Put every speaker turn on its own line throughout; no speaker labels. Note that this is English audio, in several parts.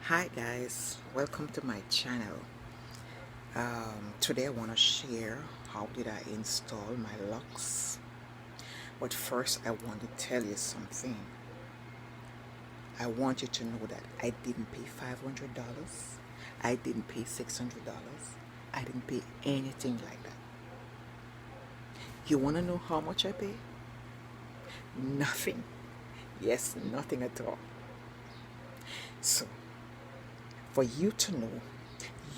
Hi guys, welcome to my channel. Today I want to share how did I install my locks. But first I want to tell you something. I want you to know that I didn't pay $500. I didn't pay $600. I didn't pay anything like that. You want to know how much I pay? Nothing. Yes, nothing at all. So, for you to know,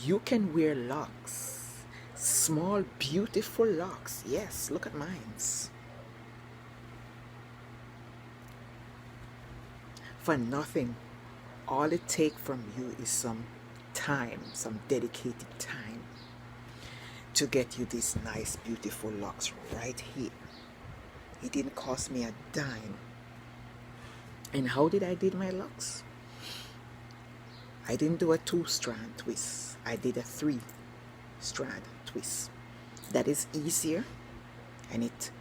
you can wear locks, small beautiful locks. Yes, look at mine, for nothing. All it takes from you is some time, some dedicated time to get you these nice beautiful locks right here. It didn't cost me a dime. And how did I did my locks? I didn't do a 2-strand twist. I did a 3-strand twist. That is easier, and it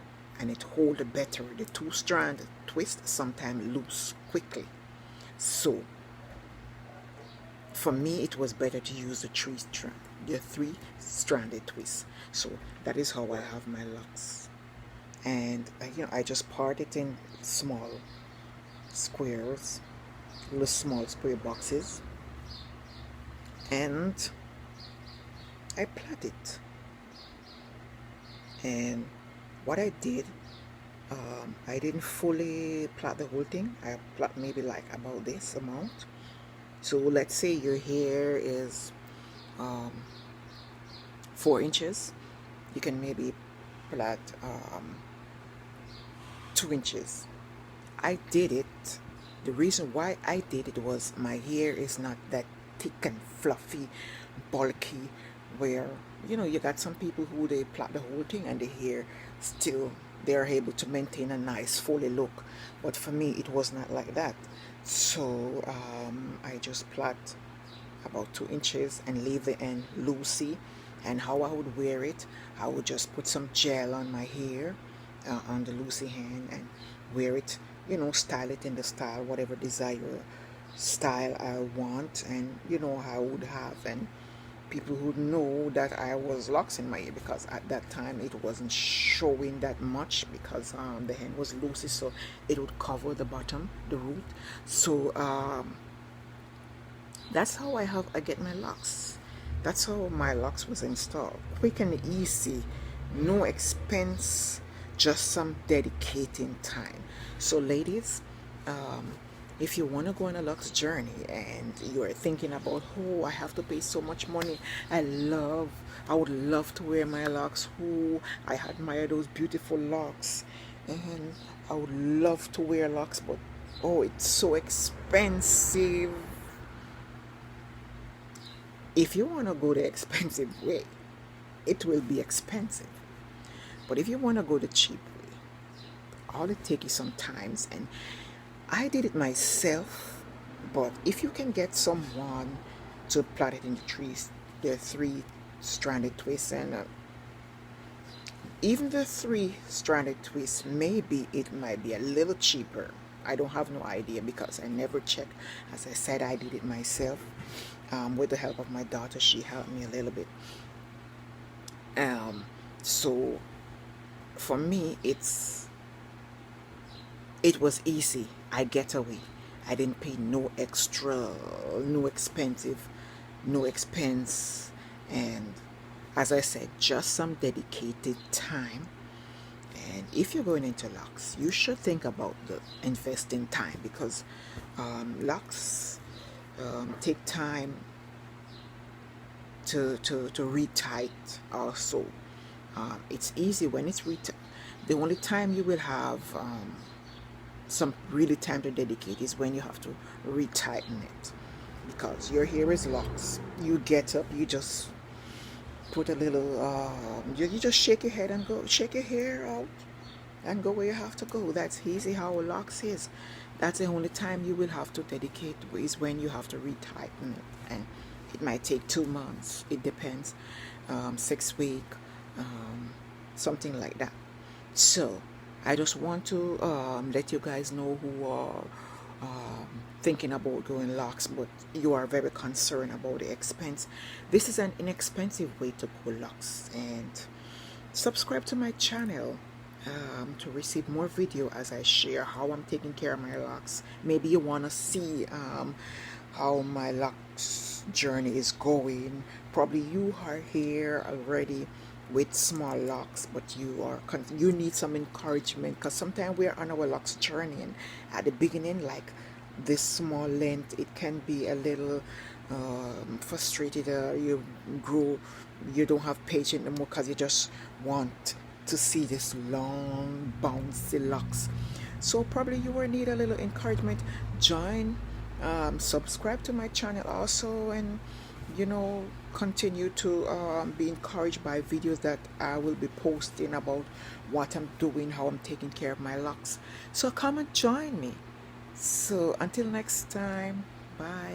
hold better. The 2-strand twist sometimes loose quickly. So for me it was better to use the 3-stranded twist. So that is how I have my locks. And I just part it in small squares, little small square boxes, and I plait it. And what I did, I didn't fully plait the whole thing. I plait maybe like about this amount. So let's say your hair is 4 inches. You can maybe plait 2 inches. I did it. The reason why I did it was my hair is not that thick and fluffy, bulky, where you got some people who they plait the whole thing and the hair still they're able to maintain a nice fully look. But for me it was not like that. So I just plait about 2 inches and leave the end loosey. And how I would wear it, I would just put some gel on my hair, on the loosey hand, and wear it, style it in the style, whatever desire style I want. And I would have, and people would know that I was locks in my hair, because at that time it wasn't showing that much, because the hand was loosey, so it would cover the bottom, the root. So that's how I get my locks. That's how my locks was installed. Quick and easy, no expense, just some dedicating time. So ladies, if you want to go on a locks journey and you are thinking about, oh, I have to pay so much money, I would love to wear my locks, I admire those beautiful locks, and I would love to wear locks, but oh, it's so expensive. If you want to go the expensive way, it will be expensive. But if you want to go the cheap way, all it takes is some times. And I did it myself, but if you can get someone to plait it in the 3-stranded twist, and even the 3-stranded twist, maybe it might be a little cheaper. I don't have no idea, because I never checked. As I said, I did it myself. With the help of my daughter, she helped me a little bit. So for me, it was easy. I get away. I didn't pay no extra, no expensive, no expense. And as I said, just some dedicated time. And if you're going into locks, you should think about the investing time, because locks take time to retight also. It's easy when it's retight. The only time you will have some really time to dedicate is when you have to retighten it, because your hair is locks. You get up, you just put a little you just shake your head and go, shake your hair out and go where you have to go. That's easy how locks is. That's the only time you will have to dedicate, is when you have to retighten it. And it might take 2 months, it depends, 6 weeks, something like that. So I just want to let you guys know who are thinking about going locks, but you are very concerned about the expense, this is an inexpensive way to go locks. And subscribe to my channel to receive more video as I share how I'm taking care of my locks. Maybe you want to see how my locks journey is going. Probably you are here already with small locks, but you need some encouragement, because sometimes we're on our locks journey, and at the beginning, like this small length, it can be a little frustrated. You grow, you don't have patience anymore because you just want to see this long bouncy locks. So probably you will need a little encouragement. Join, subscribe to my channel also, and you know, continue to be encouraged by videos that I will be posting about what I'm doing, how I'm taking care of my locks. So come and join me. So until next time, bye.